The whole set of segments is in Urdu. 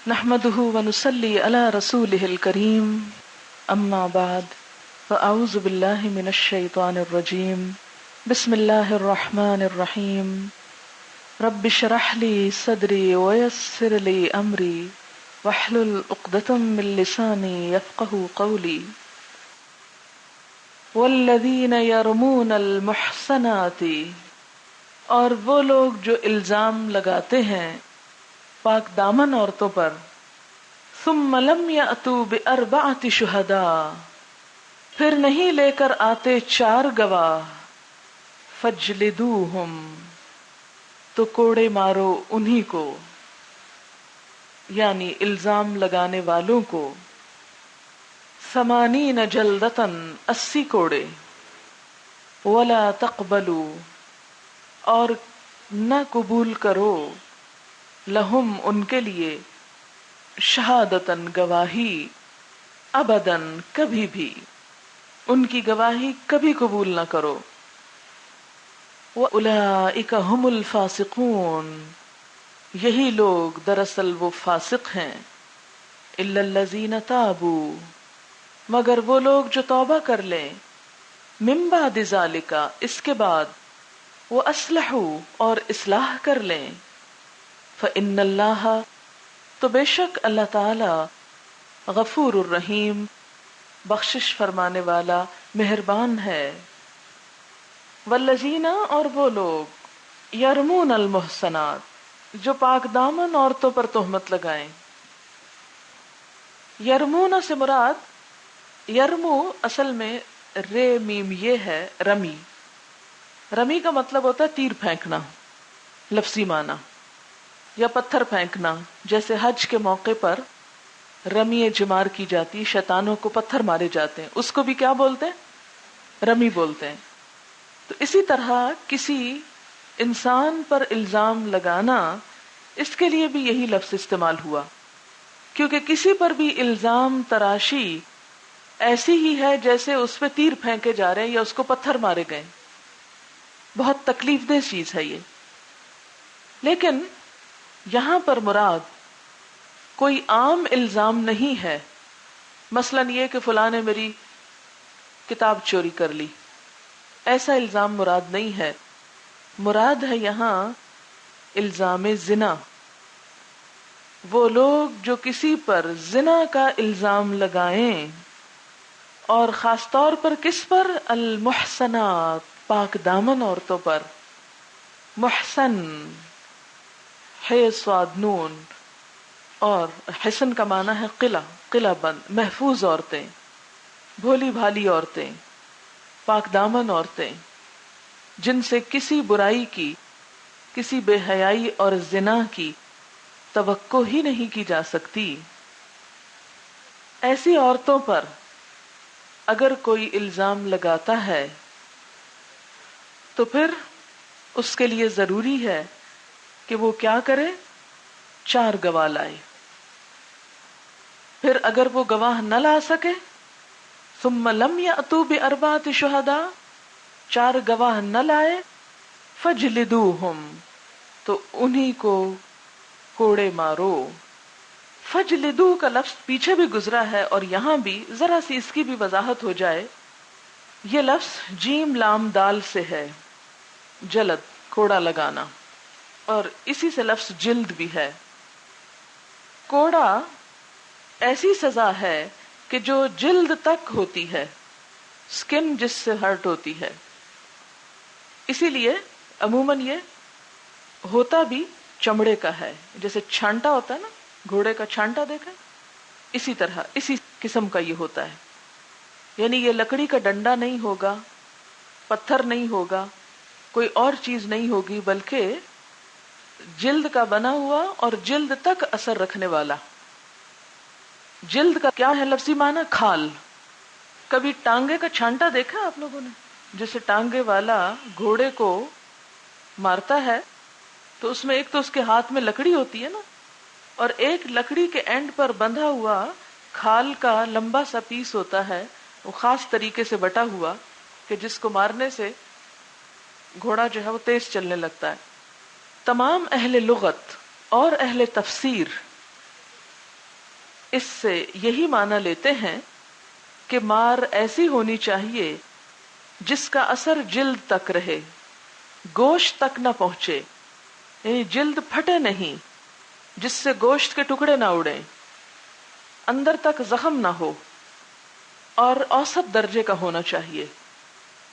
نحمده ونصلي على رسوله الكريم اما بعد فاعوذ بالله من الشيطان الرجيم بسم الله الرحمن الرحيم رب اشرح لي صدري ويسر لي امري واحلل عقدة من لساني يفقهوا قولي والذين يرمون المحصنات، اور وہ لوگ جو الزام لگاتے ہیں پاک دامن عورتوں پر، ثم لم یأتوا بأربعة شہداء، پھر نہیں لے کر آتے 4 گواہ، فاجلدوہم، تو کوڑے مارو انہی کو، یعنی الزام لگانے والوں کو، 80 جلدتن، 80 کوڑے، ولا تقبلوا، اور نہ قبول کرو، لہم، ان کے لیے، شہادتن، گواہی، ابدن، کبھی بھی، ان کی گواہی کبھی قبول نہ کرو، وَأُولَئِكَ هُمُ الْفَاسِقُونَ، یہی لوگ دراصل وہ فاسق ہیں، إِلَّا الَّذِينَ تَابُوا، مگر وہ لوگ جو توبہ کر لیں، مِن بَعْدِ ذَلِكَ، اس کے بعد، وَأَصْلَحُوا، اور اصلاح کر لیں، فَإِنَّ اللَّهَ، تو بے شک اللہ تعالی، غفور الرحیم، بخشش فرمانے والا، مہربان ہے، والذین، اور وہ لوگ، یرمون المحصنات، جو پاک دامن عورتوں پر تہمت لگائیں۔ یرمون سے مراد، یرمو اصل میں رے میم یہ ہے رمی، رمی کا مطلب ہوتا ہے تیر پھینکنا، لفظی معنی، یا پتھر پھینکنا، جیسے حج کے موقع پر رمی جمار کی جاتی، شیطانوں کو پتھر مارے جاتے ہیں، اس کو بھی کیا بولتے ہیں؟ رمی بولتے ہیں۔ تو اسی طرح کسی انسان پر الزام لگانا، اس کے لیے بھی یہی لفظ استعمال ہوا، کیونکہ کسی پر بھی الزام تراشی ایسی ہی ہے جیسے اس پہ تیر پھینکے جا رہے ہیں یا اس کو پتھر مارے گئے، بہت تکلیف دہ چیز ہے یہ۔ لیکن یہاں پر مراد کوئی عام الزام نہیں ہے، مثلا یہ کہ فلاں نے میری کتاب چوری کر لی، ایسا الزام مراد نہیں ہے، مراد ہے یہاں الزام زنا۔ وہ لوگ جو کسی پر زنا کا الزام لگائیں، اور خاص طور پر کس پر؟ المحصنات، پاک دامن عورتوں پر۔ محسن، ہے صاد نون، اور حسن کا معنی ہے قلعہ، قلعہ بند، محفوظ عورتیں، بھولی بھالی عورتیں، پاک دامن عورتیں، جن سے کسی برائی کی، کسی بے حیائی اور زنا کی توقع ہی نہیں کی جا سکتی۔ ایسی عورتوں پر اگر کوئی الزام لگاتا ہے تو پھر اس کے لیے ضروری ہے کہ وہ کیا کرے؟ 4 گواہ لائے۔ پھر اگر وہ گواہ نہ لا سکے، ثم لم یأتوا بأربعة شہداء، 4 گواہ نہ لائے، فجلدوہم، تو انہی کو کوڑے مارو۔ فجلدو کا لفظ پیچھے بھی گزرا ہے، اور یہاں بھی ذرا سی اس کی بھی وضاحت ہو جائے۔ یہ لفظ جیم لام دال سے ہے، جلد، کوڑا لگانا، اور اسی سے لفظ جلد بھی ہے۔ کوڑا ایسی سزا ہے کہ جو جلد تک ہوتی ہے، سکن جس سے ہرٹ ہوتی ہے۔ اسی لیے عموماً یہ ہوتا بھی چمڑے کا ہے، جیسے چھانٹا ہوتا ہے نا، گھوڑے کا چھانٹا دیکھا، اسی طرح اسی قسم کا یہ ہوتا ہے، یعنی یہ لکڑی کا ڈنڈا نہیں ہوگا، پتھر نہیں ہوگا، کوئی اور چیز نہیں ہوگی، بلکہ جلد کا بنا ہوا اور جلد تک اثر رکھنے والا۔ جلد کا کیا ہے لفظی معنی؟ کھال۔ کبھی ٹانگے کا چھانٹا دیکھا آپ لوگوں نے؟ جیسے ٹانگے والا گھوڑے کو مارتا ہے تو اس میں ایک تو اس کے ہاتھ میں لکڑی ہوتی ہے نا، اور ایک لکڑی کے اینڈ پر بندھا ہوا کھال کا لمبا سا پیس ہوتا ہے، وہ خاص طریقے سے بٹا ہوا، کہ جس کو مارنے سے گھوڑا جو ہے وہ تیز چلنے لگتا ہے۔ تمام اہل لغت اور اہل تفسیر اس سے یہی معنی لیتے ہیں کہ مار ایسی ہونی چاہیے جس کا اثر جلد تک رہے، گوشت تک نہ پہنچے، یعنی جلد پھٹے نہیں، جس سے گوشت کے ٹکڑے نہ اڑیں، اندر تک زخم نہ ہو، اور اوسط درجے کا ہونا چاہیے،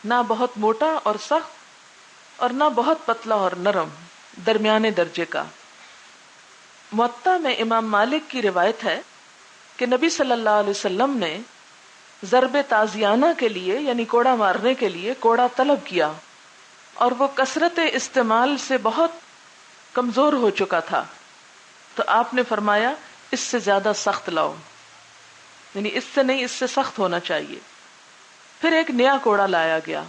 نہ بہت موٹا اور سخت اور نہ بہت پتلا اور نرم، درمیانے درجے کا۔ موطا میں امام مالک کی روایت ہے کہ نبی صلی اللہ علیہ وسلم نے ضرب تازیانہ کے لیے یعنی کوڑا مارنے کے لیے کوڑا طلب کیا، اور وہ کثرت استعمال سے بہت کمزور ہو چکا تھا، تو آپ نے فرمایا اس سے زیادہ سخت لاؤ، یعنی اس سے نہیں، اس سے سخت ہونا چاہیے۔ پھر ایک نیا کوڑا لایا گیا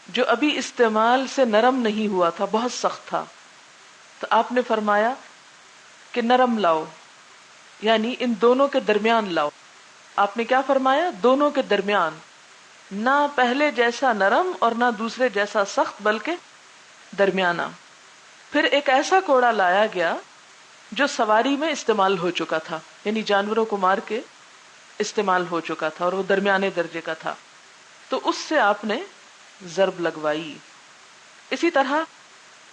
جو ابھی استعمال سے نرم نہیں ہوا تھا، بہت سخت تھا، تو آپ نے فرمایا کہ نرم لاؤ، یعنی ان دونوں کے درمیان لاؤ۔ آپ نے کیا فرمایا؟ دونوں کے درمیان، نہ پہلے جیسا نرم اور نہ دوسرے جیسا سخت، بلکہ درمیانہ۔ پھر ایک ایسا کوڑا لایا گیا جو سواری میں استعمال ہو چکا تھا، یعنی جانوروں کو مار کے استعمال ہو چکا تھا، اور وہ درمیانے درجے کا تھا، تو اس سے آپ نے ضرب لگوائی۔ اسی طرح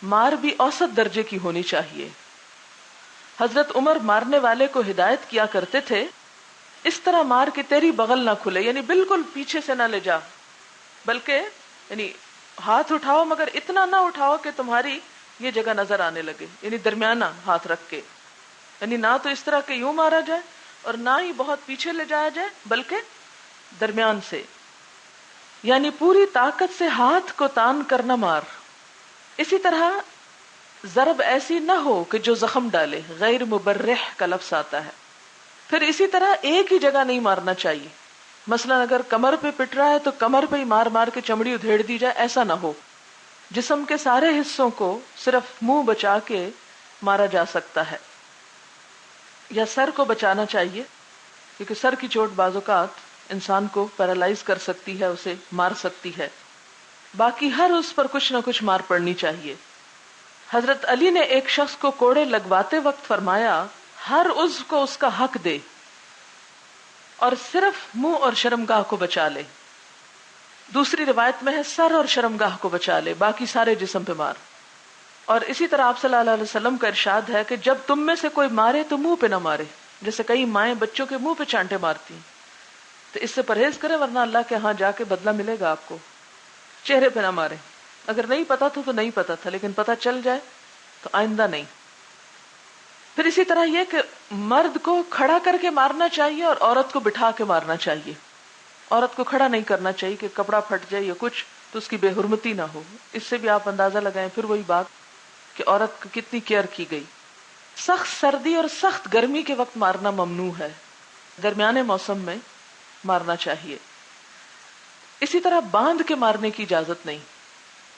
مار بھی اوسط درجے کی ہونی چاہیے۔ حضرت عمر مارنے والے کو ہدایت کیا کرتے تھے، اس طرح مار کے تیری بغل نہ کھلے، یعنی بالکل پیچھے سے نہ لے جا، بلکہ یعنی ہاتھ اٹھاؤ مگر اتنا نہ اٹھاؤ کہ تمہاری یہ جگہ نظر آنے لگے، یعنی درمیانہ ہاتھ رکھ کے، یعنی نہ تو اس طرح کہ یوں مارا جائے اور نہ ہی بہت پیچھے لے جایا جائے، بلکہ درمیان سے، یعنی پوری طاقت سے ہاتھ کو تان کر نہ مار۔ اسی طرح ضرب ایسی نہ ہو کہ جو زخم ڈالے، غیر مبرح کا لفظ آتا ہے۔ پھر اسی طرح ایک ہی جگہ نہیں مارنا چاہیے، مثلا اگر کمر پہ پٹ رہا ہے تو کمر پہ ہی مار مار کے چمڑی ادھیڑ دی جائے، ایسا نہ ہو۔ جسم کے سارے حصوں کو صرف منہ بچا کے مارا جا سکتا ہے، یا سر کو بچانا چاہیے، کیونکہ سر کی چوٹ بعض اوقات انسان کو پیرالائز کر سکتی ہے، اسے مار سکتی ہے۔ باقی ہر اس پر کچھ نہ کچھ مار پڑنی چاہیے۔ حضرت علی نے ایک شخص کو کوڑے لگواتے وقت فرمایا ہر عضو کو اس کا حق دے اور صرف منہ اور شرمگاہ کو بچا لے۔ دوسری روایت میں ہے سر اور شرمگاہ کو بچا لے، باقی سارے جسم پہ مار۔ اور اسی طرح آپ صلی اللہ علیہ وسلم کا ارشاد ہے کہ جب تم میں سے کوئی مارے تو منہ پہ نہ مارے، جیسے کئی مائیں بچوں کے منہ پہ چانٹے مارتی ہیں، تو اس سے پرہیز کرے ورنہ اللہ کے ہاں جا کے بدلہ ملے گا آپ کو۔ چہرے پہ نہ مارے، اگر نہیں پتا تھا تو نہیں پتا تھا، لیکن پتا چل جائے تو آئندہ نہیں۔ پھر اسی طرح یہ کہ مرد کو کھڑا کر کے مارنا چاہیے اور عورت کو بٹھا کے مارنا چاہیے۔ عورت کو کھڑا نہیں کرنا چاہیے کہ کپڑا پھٹ جائے یا کچھ تو اس کی بے حرمتی نہ ہو۔ اس سے بھی آپ اندازہ لگائیں، پھر وہی بات کہ عورت کی کتنی کیئر کی گئی۔ سخت سردی اور سخت گرمی کے وقت مارنا ممنوع ہے، درمیانے موسم میں مارنا چاہیے۔ اسی طرح باندھ کے مارنے کی اجازت نہیں،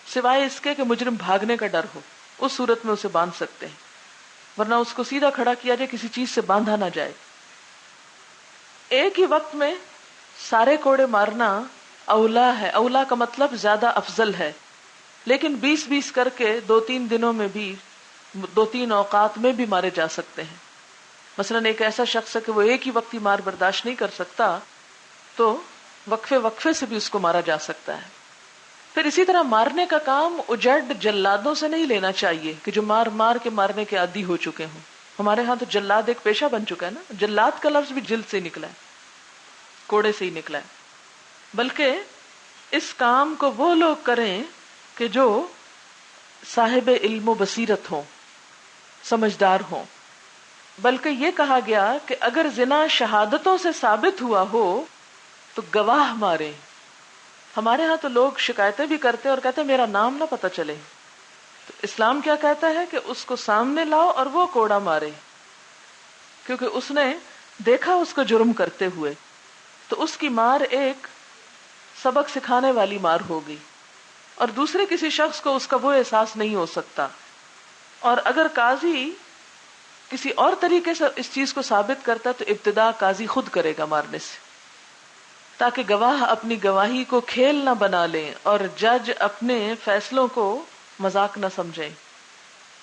سوائے اس کے کہ مجرم بھاگنے کا ڈر ہو، اس صورت میں اسے باندھ سکتے ہیں، ورنہ اس کو سیدھا کھڑا کیا جائے، کسی چیز سے باندھا نہ جائے۔ ایک ہی وقت میں سارے کوڑے مارنا اولا ہے، اولا کا مطلب زیادہ افضل ہے، لیکن 20-20 کر کے 2-3 دنوں میں بھی 2-3 اوقات میں بھی مارے جا سکتے ہیں۔ مثلا ایک ایسا شخص ہے کہ وہ ایک ہی وقت ہی مار برداشت نہیں کر سکتا، تو وقفے وقفے سے بھی اس کو مارا جا سکتا ہے۔ پھر اسی طرح مارنے کا کام اجڑ جلادوں سے نہیں لینا چاہیے کہ جو مار مار کے مارنے کے عادی ہو چکے ہوں۔ ہمارے ہاں تو جلاد ایک پیشہ بن چکا ہے نا، جلاد کا لفظ بھی جلد سے نکلا ہے، کوڑے سے ہی نکلا ہے۔ بلکہ اس کام کو وہ لوگ کریں کہ جو صاحب علم و بصیرت ہوں، سمجھدار ہوں۔ بلکہ یہ کہا گیا کہ اگر زنا شہادتوں سے ثابت ہوا ہو تو گواہ مارے۔ ہمارے ہاں تو لوگ شکایتیں بھی کرتے اور کہتے میرا نام نہ پتہ چلے، تو اسلام کیا کہتا ہے کہ اس کو سامنے لاؤ اور وہ کوڑا مارے، کیونکہ اس نے دیکھا اس کو جرم کرتے ہوئے، تو اس کی مار ایک سبق سکھانے والی مار ہوگی، اور دوسرے کسی شخص کو اس کا وہ احساس نہیں ہو سکتا۔ اور اگر قاضی کسی اور طریقے سے اس چیز کو ثابت کرتا تو ابتدا قاضی خود کرے گا مارنے سے، تاکہ گواہ اپنی گواہی کو کھیل نہ بنا لیں اور جج اپنے فیصلوں کو مذاق نہ سمجھیں،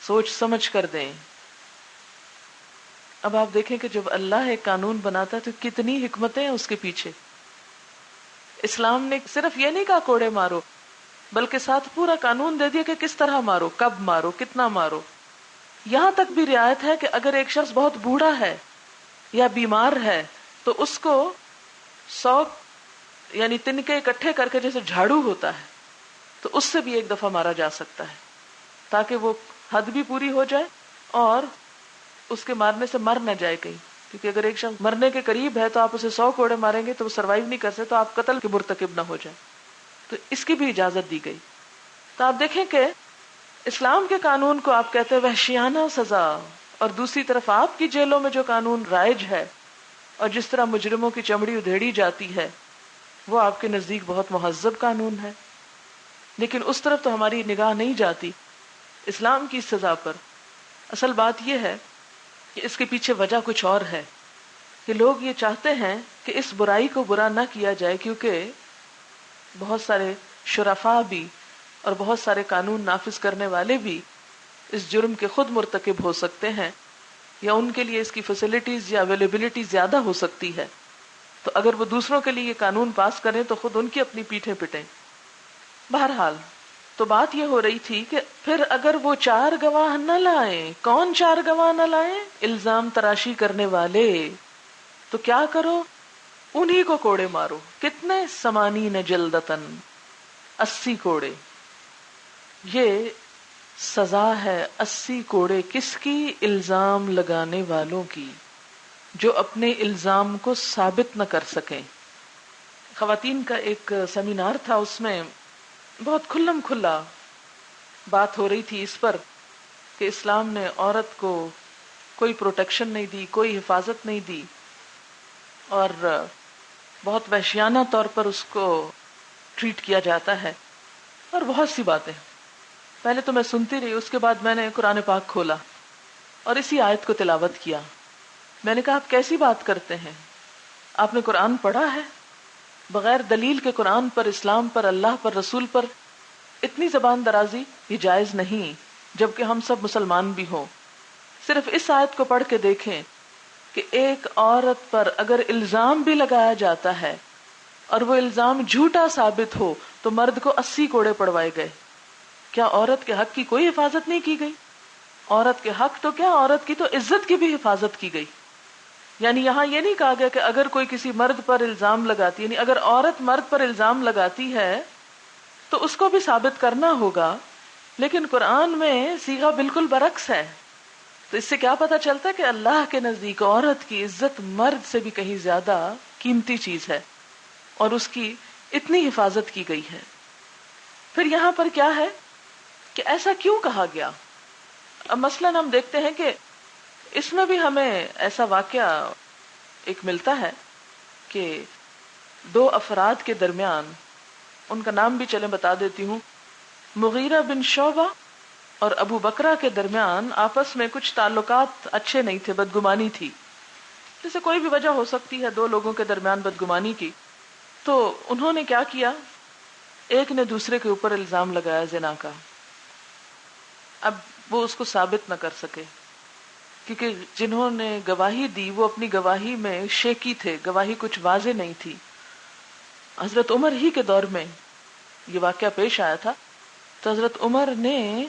سوچ سمجھ کر دیں۔ اب آپ دیکھیں کہ جب اللہ ایک قانون بناتا ہے تو کتنی حکمتیں ہیں اس کے پیچھے. اسلام نے صرف یہ نہیں کہا کوڑے مارو، بلکہ ساتھ پورا قانون دے دیا کہ کس طرح مارو، کب مارو، کتنا مارو. یہاں تک بھی رعایت ہے کہ اگر ایک شخص بہت بوڑھا ہے یا بیمار ہے تو اس کو 100 یعنی تنکے اکٹھے کر کے جیسے جھاڑو ہوتا ہے تو اس سے بھی ایک دفعہ مارا جا سکتا ہے، تاکہ وہ حد بھی پوری ہو جائے اور اس کے مارنے سے مر نہ جائے کہیں. کیونکہ اگر ایک شخص مرنے کے قریب ہے تو آپ اسے 100 کوڑے ماریں گے تو وہ سروائیو نہیں کر سکتے، تو آپ قتل کے مرتکب نہ ہو جائے. تو اس کی بھی اجازت دی گئی. تو آپ دیکھیں کہ اسلام کے قانون کو آپ کہتے ہیں وحشیانہ سزا، اور دوسری طرف آپ کی جیلوں میں جو قانون رائج ہے اور جس طرح مجرموں کی چمڑی ادھیڑی جاتی ہے وہ آپ کے نزدیک بہت مہذب قانون ہے. لیکن اس طرف تو ہماری نگاہ نہیں جاتی اسلام کی سزا پر. اصل بات یہ ہے کہ اس کے پیچھے وجہ کچھ اور ہے، کہ لوگ یہ چاہتے ہیں کہ اس برائی کو برا نہ کیا جائے، کیونکہ بہت سارے شرفاء بھی اور بہت سارے قانون نافذ کرنے والے بھی اس جرم کے خود مرتکب ہو سکتے ہیں، یا ان کے لیے اس کی فیسلٹیز یا اویلیبلٹی زیادہ ہو سکتی ہے. تو اگر وہ دوسروں کے لیے یہ قانون پاس کریں تو خود ان کی اپنی پیٹھیں پٹیں. بہرحال تو بات یہ ہو رہی تھی کہ پھر اگر وہ 4 گواہ نہ لائیں، کون 4 گواہ نہ لائیں؟ الزام تراشی کرنے والے. تو کیا کرو؟ انہی کو کوڑے مارو. کتنے؟ 80 جلدتن، 80 کوڑے. یہ سزا ہے 80 کوڑے. کس کی؟ الزام لگانے والوں کی، جو اپنے الزام کو ثابت نہ کر سکیں. خواتین کا ایک سیمینار تھا، اس میں بہت کھلم کھلا بات ہو رہی تھی اس پر کہ اسلام نے عورت کو کوئی پروٹیکشن نہیں دی، کوئی حفاظت نہیں دی، اور بہت وحشیانہ طور پر اس کو ٹریٹ کیا جاتا ہے، اور بہت سی باتیں. پہلے تو میں سنتی رہی، اس کے بعد میں نے قرآن پاک کھولا اور اسی آیت کو تلاوت کیا. میں نے کہا آپ کیسی بات کرتے ہیں؟ آپ نے قرآن پڑھا ہے؟ بغیر دلیل کے قرآن پر، اسلام پر، اللہ پر، رسول پر اتنی زبان درازی یہ جائز نہیں، جبکہ ہم سب مسلمان بھی ہوں. صرف اس آیت کو پڑھ کے دیکھیں کہ ایک عورت پر اگر الزام بھی لگایا جاتا ہے اور وہ الزام جھوٹا ثابت ہو تو مرد کو 80 کوڑے پڑوائے گئے. کیا عورت کے حق کی کوئی حفاظت نہیں کی گئی؟ عورت کے حق تو کیا، عورت کی تو عزت کی بھی حفاظت کی گئی. یعنی یہاں یہ نہیں کہا گیا کہ اگر کوئی کسی مرد پر الزام لگاتی، یعنی اگر عورت مرد پر الزام لگاتی ہے تو اس کو بھی ثابت کرنا ہوگا، لیکن قرآن میں صیغہ بالکل برعکس ہے. تو اس سے کیا پتہ چلتا ہے کہ اللہ کے نزدیک عورت کی عزت مرد سے بھی کہیں زیادہ قیمتی چیز ہے اور اس کی اتنی حفاظت کی گئی ہے. پھر یہاں پر کیا ہے کہ ایسا کیوں کہا گیا؟ اب مثلاً ہم دیکھتے ہیں کہ اس میں بھی ہمیں ایسا واقعہ ایک ملتا ہے کہ 2 افراد کے درمیان، ان کا نام بھی چلیں بتا دیتی ہوں، مغیرہ بن شعبہ اور ابو بکرہ کے درمیان آپس میں کچھ تعلقات اچھے نہیں تھے، بدگمانی تھی. جیسے کوئی بھی وجہ ہو سکتی ہے 2 لوگوں کے درمیان بدگمانی کی. تو انہوں نے کیا کیا، ایک نے دوسرے کے اوپر الزام لگایا زنا کا. اب وہ اس کو ثابت نہ کر سکے، کیونکہ جنہوں نے گواہی دی وہ اپنی گواہی میں شیکی تھے، گواہی کچھ واضح نہیں تھی. حضرت عمر ہی کے دور میں یہ واقعہ پیش آیا تھا. تو حضرت عمر نے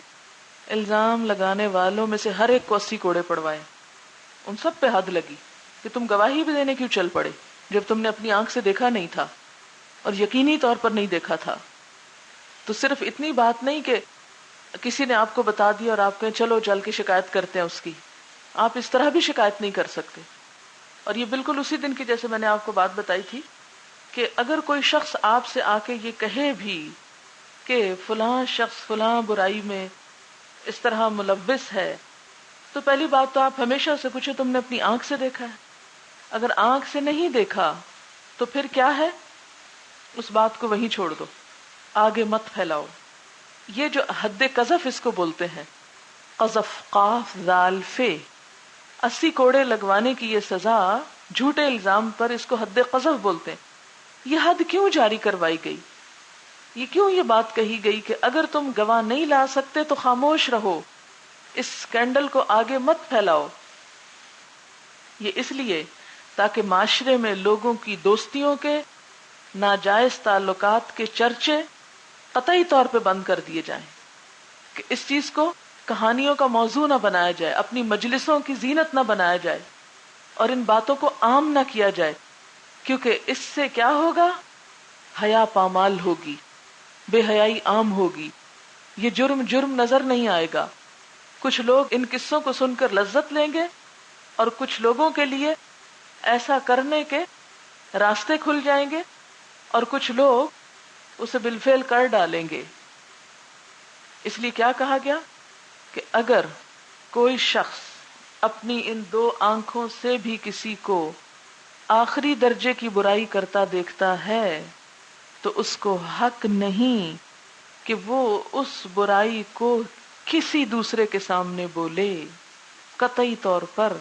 الزام لگانے والوں میں سے ہر ایک کو 80 کوڑے پڑوائے. ان سب پہ حد لگی کہ تم گواہی بھی دینے کیوں چل پڑے جب تم نے اپنی آنکھ سے دیکھا نہیں تھا اور یقینی طور پر نہیں دیکھا تھا. تو صرف اتنی بات نہیں کہ کسی نے آپ کو بتا دیا اور آپ کہیں چلو چل کے شکایت کرتے ہیں اس کی، آپ اس طرح بھی شکایت نہیں کر سکتے. اور یہ بالکل اسی دن کی جیسے میں نے آپ کو بات بتائی تھی کہ اگر کوئی شخص آپ سے آ کے یہ کہے بھی کہ فلاں شخص فلاں برائی میں اس طرح ملوث ہے، تو پہلی بات تو آپ ہمیشہ سے پوچھے تم نے اپنی آنکھ سے دیکھا ہے؟ اگر آنکھ سے نہیں دیکھا تو پھر کیا ہے، اس بات کو وہیں چھوڑ دو، آگے مت پھیلاؤ. یہ جو حد قذف اس کو بولتے ہیں، قذف قاف ذال فے، 80 کوڑے لگوانے کی یہ سزا جھوٹے الزام پر، اس کو حد قذف بولتے ہیں. یہ حد کیوں جاری کروائی گئی؟ یہ کیوں یہ بات کہی گئی کہ اگر تم گواہ نہیں لا سکتے تو خاموش رہو، اس سکینڈل کو آگے مت پھیلاؤ؟ یہ اس لیے تاکہ معاشرے میں لوگوں کی دوستیوں کے، ناجائز تعلقات کے چرچے قطعی طور پہ بند کر دیے جائیں، کہ اس چیز کو کہانیوں کا موضوع نہ بنایا جائے، اپنی مجلسوں کی زینت نہ بنایا جائے، اور ان باتوں کو عام نہ کیا جائے، کیونکہ اس سے کیا ہوگا؟ حیا پامال ہوگی، بے حیائی عام ہوگی، یہ جرم نظر نہیں آئے گا۔ کچھ لوگ ان قصوں کو سن کر لذت لیں گے، اور کچھ لوگوں کے لیے ایسا کرنے کے راستے کھل جائیں گے، اور کچھ لوگ اسے بالفعل کر ڈالیں گے۔ اس لیے کیا کہا گیا کہ اگر کوئی شخص اپنی ان دو آنکھوں سے بھی کسی کو آخری درجے کی برائی کرتا دیکھتا ہے تو اس کو حق نہیں کہ وہ اس برائی کو کسی دوسرے کے سامنے بولے، قطعی طور پر،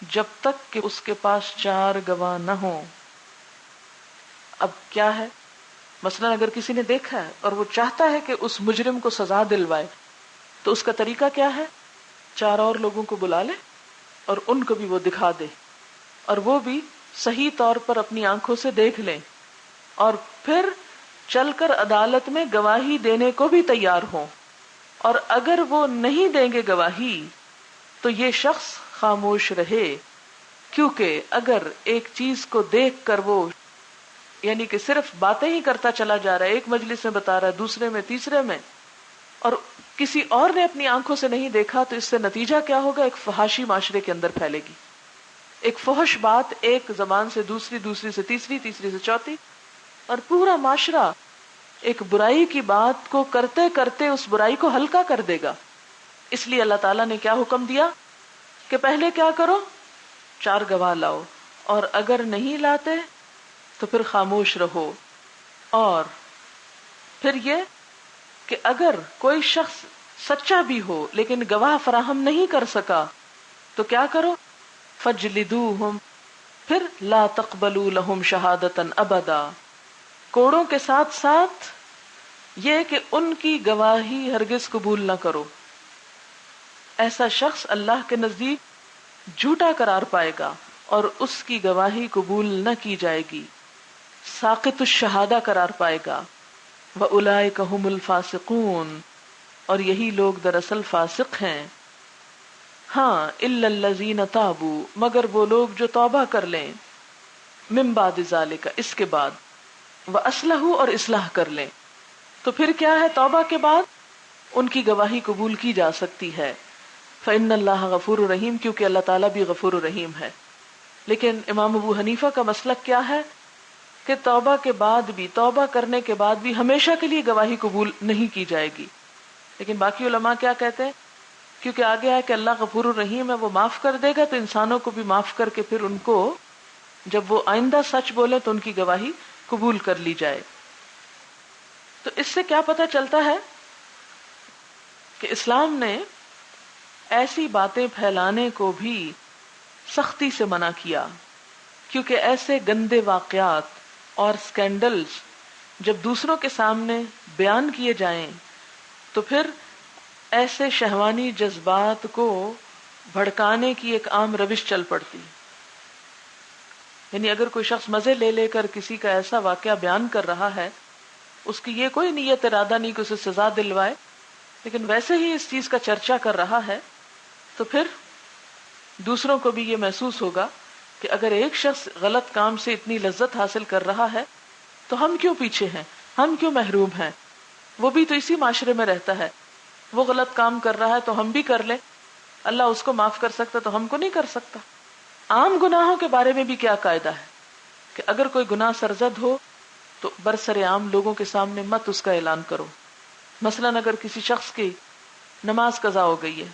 جب تک کہ اس کے پاس 4 گواہ نہ ہوں۔ اب کیا ہے؟ مثلا اگر کسی نے دیکھا ہے اور وہ چاہتا ہے کہ اس مجرم کو سزا دلوائے، تو اس کا طریقہ کیا ہے؟ 4 اور لوگوں کو بلا لے اور ان کو بھی وہ دکھا دے، اور وہ بھی صحیح طور پر اپنی آنکھوں سے دیکھ لیں، اور پھر چل کر عدالت میں گواہی دینے کو بھی تیار ہوں۔ اور اگر وہ نہیں دیں گے گواہی تو یہ شخص خاموش رہے، کیونکہ اگر ایک چیز کو دیکھ کر وہ یعنی کہ صرف باتیں ہی کرتا چلا جا رہا ہے، ایک مجلس میں بتا رہا ہے، دوسرے میں، تیسرے میں، اور کسی اور نے اپنی آنکھوں سے نہیں دیکھا، تو اس سے نتیجہ کیا ہوگا؟ ایک فحاشی معاشرے کے اندر پھیلے گی، ایک فحش بات ایک زبان سے دوسری، دوسری سے تیسری، تیسری سے چوتھی، اور پورا معاشرہ ایک برائی کی بات کو کرتے کرتے اس برائی کو ہلکا کر دے گا۔ اس لیے اللہ تعالیٰ نے کیا حکم دیا کہ پہلے کیا کرو؟ 4 گواہ لاؤ، اور اگر نہیں لاتے تو پھر خاموش رہو۔ اور پھر یہ کہ اگر کوئی شخص سچا بھی ہو لیکن گواہ فراہم نہیں کر سکا تو کیا کرو؟ فَجْلِدُوهُمْ، پھر لا تقبلوا لهم شہادةً ابدا، کوڑوں کے ساتھ ساتھ یہ کہ ان کی گواہی ہرگز قبول نہ کرو۔ ایسا شخص اللہ کے نزدیک جھوٹا قرار پائے گا اور اس کی گواہی قبول نہ کی جائے گی، ساقط الشہادہ قرار پائے گا۔ وَأُولَئِكَ هُمُ الْفَاسِقُونَ، اور یہی لوگ دراصل فاسق ہیں۔ ہاں إِلَّا الَّذِينَ تَابُوا، مگر وہ لوگ جو توبہ کر لیں، مِن بَعْدِ ذَلِكَ، اس کے بعد، وَأَصْلَحُوا، اور اصلاح کر لیں، تو پھر کیا ہے؟ توبہ کے بعد ان کی گواہی قبول کی جا سکتی ہے۔ فَإِنَّ اللَّهَ غَفُورٌ رَحِيمٌ، کیونکہ اللہ تعالیٰ بھی غفور الرحیم ہے۔ لیکن امام ابو حنیفہ کا مسلک کیا ہے کہ توبہ کے بعد بھی، توبہ کرنے کے بعد بھی ہمیشہ کے لیے گواہی قبول نہیں کی جائے گی۔ لیکن باقی علماء کیا کہتے ہیں؟ کیونکہ آگے ہے کہ اللہ غفور الرحیم ہے، وہ معاف کر دے گا، تو انسانوں کو بھی معاف کر کے پھر ان کو جب وہ آئندہ سچ بولے تو ان کی گواہی قبول کر لی جائے۔ تو اس سے کیا پتہ چلتا ہے کہ اسلام نے ایسی باتیں پھیلانے کو بھی سختی سے منع کیا، کیونکہ ایسے گندے واقعات اور سکینڈلز جب دوسروں کے سامنے بیان کیے جائیں تو پھر ایسے شہوانی جذبات کو بھڑکانے کی ایک عام روش چل پڑتی۔ یعنی اگر کوئی شخص مزے لے لے کر کسی کا ایسا واقعہ بیان کر رہا ہے، اس کی یہ کوئی نیت ارادہ نہیں کہ اسے سزا دلوائے، لیکن ویسے ہی اس چیز کا چرچا کر رہا ہے، تو پھر دوسروں کو بھی یہ محسوس ہوگا کہ اگر ایک شخص غلط کام سے اتنی لذت حاصل کر رہا ہے تو ہم کیوں پیچھے ہیں، ہم کیوں محروم ہیں؟ وہ بھی تو اسی معاشرے میں رہتا ہے، وہ غلط کام کر رہا ہے تو ہم بھی کر لیں، اللہ اس کو معاف کر سکتا تو ہم کو نہیں کر سکتا۔ عام گناہوں کے بارے میں بھی کیا قاعدہ ہے کہ اگر کوئی گناہ سرزد ہو تو برسر عام لوگوں کے سامنے مت اس کا اعلان کرو۔ مثلا اگر کسی شخص کی نماز قضا ہو گئی ہے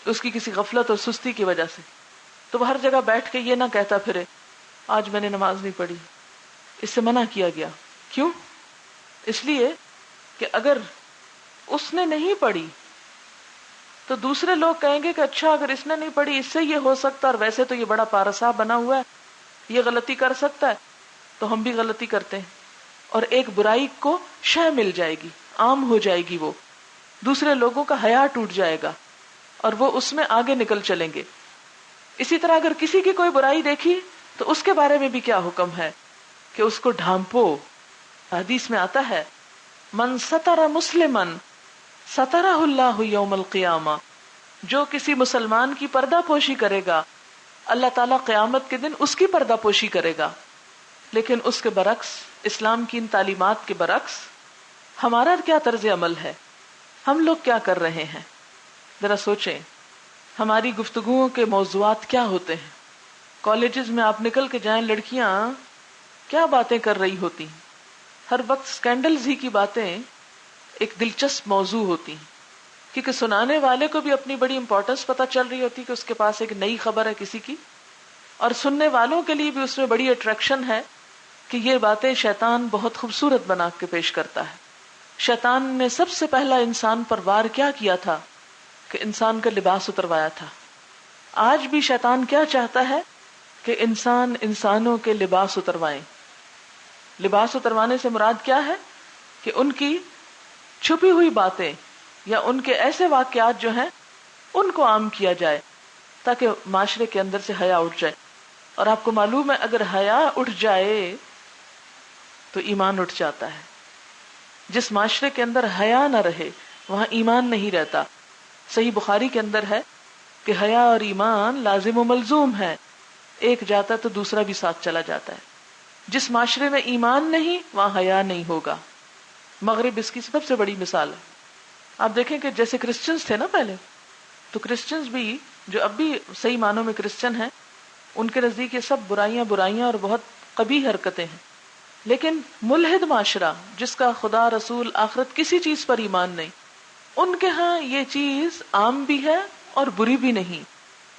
اس کی کسی غفلت اور سستی کی وجہ سے، تو وہ ہر جگہ بیٹھ کے یہ نہ کہتا پھرے آج میں نے نماز نہیں پڑھی، اس سے منع کیا گیا۔ کیوں؟ اس لیے کہ اگر اس نے نہیں پڑھی تو دوسرے لوگ کہیں گے کہ اچھا اگر اس نے نہیں پڑھی اس سے یہ ہو سکتا، اور ویسے تو یہ بڑا پارسا بنا ہوا ہے، یہ غلطی کر سکتا ہے، تو ہم بھی غلطی کرتے ہیں، اور ایک برائی کو شے مل جائے گی، عام ہو جائے گی، وہ دوسرے لوگوں کا حیا ٹوٹ جائے گا اور وہ اس میں آگے نکل چلیں گے۔ اسی طرح اگر کسی کی کوئی برائی دیکھی تو اس کے بارے میں بھی کیا حکم ہے کہ اس کو ڈھانپو. حدیث میں آتا ہے من ستر مسلمن سترہ اللہ یوم القیامہ، جو کسی مسلمان کی پردہ پوشی کرے گا اللہ تعالیٰ قیامت کے دن اس کی پردہ پوشی کرے گا. لیکن اس کے برعکس، اسلام کی ان تعلیمات کے برعکس ہمارا کیا طرز عمل ہے؟ ہم لوگ کیا کر رہے ہیں؟ ذرا سوچیں. ہماری گفتگوؤں کے موضوعات کیا ہوتے ہیں؟ کالجز میں آپ نکل کے جائیں، لڑکیاں کیا باتیں کر رہی ہوتی ہیں؟ ہر وقت سکینڈلز ہی کی باتیں ایک دلچسپ موضوع ہوتی ہیں، کیونکہ سنانے والے کو بھی اپنی بڑی امپورٹنس پتہ چل رہی ہوتی کہ اس کے پاس ایک نئی خبر ہے کسی کی، اور سننے والوں کے لیے بھی اس میں بڑی اٹریکشن ہے کہ یہ باتیں شیطان بہت خوبصورت بنا کے پیش کرتا ہے. شیطان نے سب سے پہلا انسان پر وار کیا کیا تھا کہ انسان کا لباس اتروایا تھا. آج بھی شیطان کیا چاہتا ہے کہ انسان انسانوں کے لباس اتروائیں. لباس اتروانے سے مراد کیا ہے کہ ان کی چھپی ہوئی باتیں یا ان کے ایسے واقعات جو ہیں ان کو عام کیا جائے تاکہ معاشرے کے اندر سے حیا اٹھ جائے. اور آپ کو معلوم ہے اگر حیا اٹھ جائے تو ایمان اٹھ جاتا ہے. جس معاشرے کے اندر حیا نہ رہے وہاں ایمان نہیں رہتا. صحیح بخاری کے اندر ہے کہ حیا اور ایمان لازم و ملزوم ہے، ایک جاتا تو دوسرا بھی ساتھ چلا جاتا ہے. جس معاشرے میں ایمان نہیں وہاں حیا نہیں ہوگا. مغرب اس کی سب سے بڑی مثال ہے. آپ دیکھیں کہ جیسے کرسچنز تھے نا پہلے، تو کرسچنز بھی جو اب بھی صحیح معنوں میں کرسچن ہیں، ان کے نزدیک یہ سب برائیاں اور بہت قبیح حرکتیں ہیں. لیکن ملحد معاشرہ جس کا خدا رسول آخرت کسی چیز پر ایمان نہیں، ان کے ہاں یہ چیز عام بھی ہے اور بری بھی نہیں.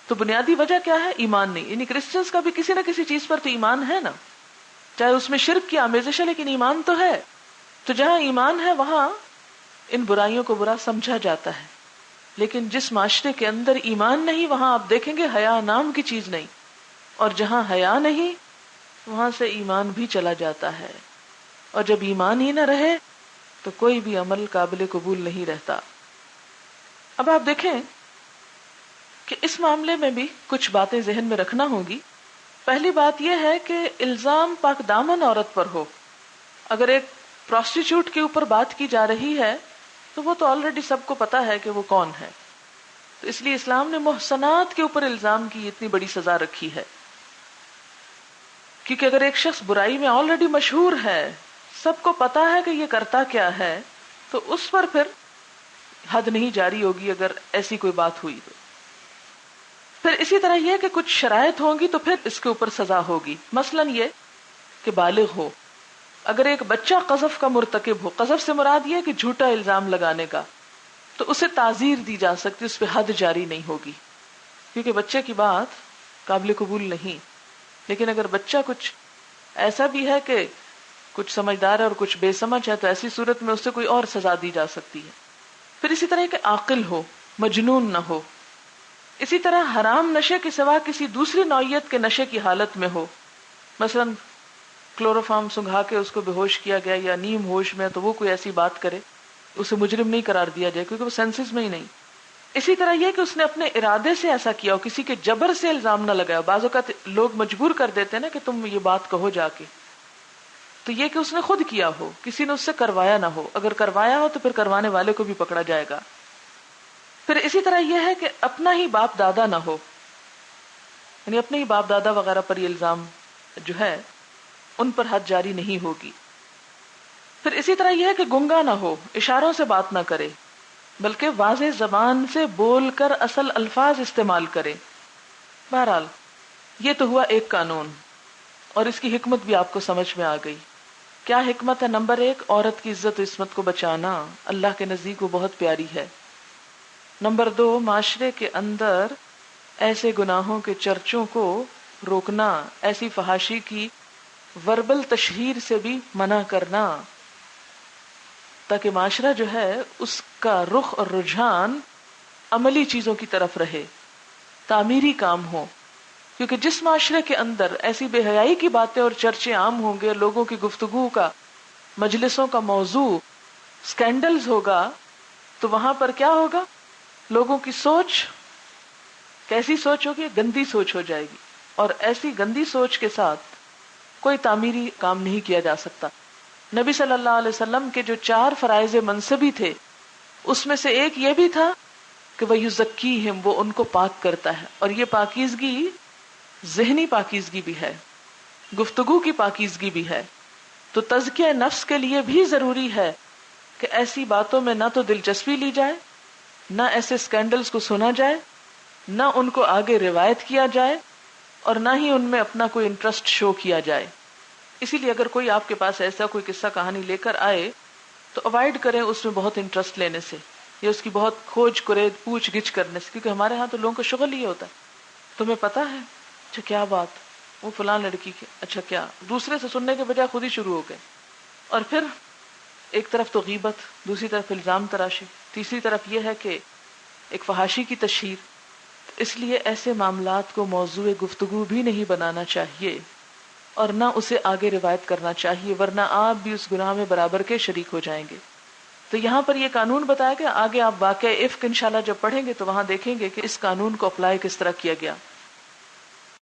تو بنیادی وجہ کیا ہے؟ ایمان نہیں. یعنی کرسچنز کا بھی کسی نہ کسی چیز پر تو ایمان ہے نا، چاہے اس میں شرک کی آمیزش ہے لیکن ایمان تو ہے. تو جہاں ایمان ہے وہاں ان برائیوں کو برا سمجھا جاتا ہے. لیکن جس معاشرے کے اندر ایمان نہیں وہاں آپ دیکھیں گے حیا نام کی چیز نہیں، اور جہاں حیا نہیں وہاں سے ایمان بھی چلا جاتا ہے. اور جب ایمان ہی نہ رہے تو کوئی بھی عمل قابل قبول نہیں رہتا. اب آپ دیکھیں کہ اس معاملے میں بھی کچھ باتیں ذہن میں رکھنا ہوگی. پہلی بات یہ ہے کہ الزام پاک دامن عورت پر ہو. اگر ایک پروسٹیچیوٹ کے اوپر بات کی جا رہی ہے تو وہ تو آلریڈی سب کو پتا ہے کہ وہ کون ہے. تو اس لیے اسلام نے محسنات کے اوپر الزام کی اتنی بڑی سزا رکھی ہے. کیونکہ اگر ایک شخص برائی میں آلریڈی مشہور ہے، سب کو پتا ہے کہ یہ کرتا کیا ہے، تو اس پر پھر حد نہیں جاری ہوگی اگر ایسی کوئی بات ہوئی تو. پھر اسی طرح یہ کہ کچھ شرائط ہوں گی تو پھر اس کے اوپر سزا ہوگی. مثلا یہ کہ بالغ ہو. اگر ایک بچہ قذف کا مرتکب ہو، قذف سے مراد یہ کہ جھوٹا الزام لگانے کا، تو اسے تعزیر دی جا سکتی، اس پہ حد جاری نہیں ہوگی، کیونکہ بچے کی بات قابل قبول نہیں. لیکن اگر بچہ کچھ ایسا بھی ہے کہ کچھ سمجھدار ہے اور کچھ بے سمجھ ہے تو ایسی صورت میں اسے کوئی اور سزا دی جا سکتی ہے. پھر اسی طرح کہ عاقل ہو، مجنون نہ ہو. اسی طرح حرام نشے کے سوا کسی دوسری نوعیت کے نشے کی حالت میں ہو. مثلا کلوروفارم سنگھا کے اس کو بے ہوش کیا گیا یا نیم ہوش میں، تو وہ کوئی ایسی بات کرے اسے مجرم نہیں قرار دیا جائے کیونکہ وہ سینسز میں ہی نہیں. اسی طرح یہ کہ اس نے اپنے ارادے سے ایسا کیا ہو، کسی کے جبر سے الزام نہ لگایا. بعض اوقات لوگ مجبور کر دیتے ہیں نا کہ تم یہ بات کہو جا کے، تو یہ کہ اس نے خود کیا ہو، کسی نے اس سے کروایا نہ ہو. اگر کروایا ہو تو پھر کروانے والے کو بھی پکڑا جائے گا. پھر اسی طرح یہ ہے کہ اپنا ہی باپ دادا نہ ہو، یعنی اپنے ہی باپ دادا وغیرہ پر یہ الزام جو ہے ان پر حد جاری نہیں ہوگی. پھر اسی طرح یہ ہے کہ گنگا نہ ہو، اشاروں سے بات نہ کرے بلکہ واضح زبان سے بول کر اصل الفاظ استعمال کرے. بہرحال یہ تو ہوا ایک قانون، اور اس کی حکمت بھی آپ کو سمجھ میں آ گئی. کیا حکمت ہے؟ نمبر 1، عورت کی عزت و عصمت کو بچانا اللہ کے نزدیک وہ بہت پیاری ہے. نمبر 2، معاشرے کے اندر ایسے گناہوں کے چرچوں کو روکنا، ایسی فحاشی کی وربل تشہیر سے بھی منع کرنا، تاکہ معاشرہ جو ہے اس کا رخ اور رجحان عملی چیزوں کی طرف رہے، تعمیری کام ہو. کیونکہ جس معاشرے کے اندر ایسی بے حیائی کی باتیں اور چرچے عام ہوں گے، لوگوں کی گفتگو کا، مجلسوں کا موضوع سکینڈلز ہوگا، تو وہاں پر کیا ہوگا؟ لوگوں کی سوچ کیسی سوچ ہوگی؟ گندی سوچ ہو جائے گی، اور ایسی گندی سوچ کے ساتھ کوئی تعمیری کام نہیں کیا جا سکتا۔ نبی صلی اللہ علیہ وسلم کے جو 4 فرائض منصبی تھے اس میں سے ایک یہ بھی تھا کہ وَيُزَكِّيهِمْ، وہ ان کو پاک کرتا ہے، اور یہ پاکیزگی ذہنی پاکیزگی بھی ہے، گفتگو کی پاکیزگی بھی ہے۔ تو تزکیہ نفس کے لیے بھی ضروری ہے کہ ایسی باتوں میں نہ تو دلچسپی لی جائے، نہ ایسے سکینڈلز کو سنا جائے، نہ ان کو آگے روایت کیا جائے، اور نہ ہی ان میں اپنا کوئی انٹرسٹ شو کیا جائے۔ اسی لیے اگر کوئی آپ کے پاس ایسا کوئی قصہ کہانی لے کر آئے تو اوائڈ کریں اس میں بہت انٹرسٹ لینے سے، یا اس کی بہت کھوج کرید پوچھ گچھ کرنے سے، کیونکہ ہمارے ہاں تو لوگوں کا شغل یہ ہوتا ہے، تمہیں پتا ہے؟ اچھا کیا بات؟ وہ فلاں لڑکی کے، اچھا کیا؟ دوسرے سے سننے کے بجائے خود ہی شروع ہو گئے، اور پھر ایک طرف تو غیبت، دوسری طرف الزام تراشی، تیسری طرف یہ ہے کہ ایک فحاشی کی تشہیر۔ اس لیے ایسے معاملات کو موضوع گفتگو بھی نہیں بنانا چاہیے، اور نہ اسے آگے روایت کرنا چاہیے، ورنہ آپ بھی اس گناہ میں برابر کے شریک ہو جائیں گے۔ تو یہاں پر یہ قانون بتایا گیا، آگے آپ واقعہ افک انشاءاللہ جب پڑھیں گے تو وہاں دیکھیں گے کہ اس قانون کو اپلائی کس طرح کیا گیا۔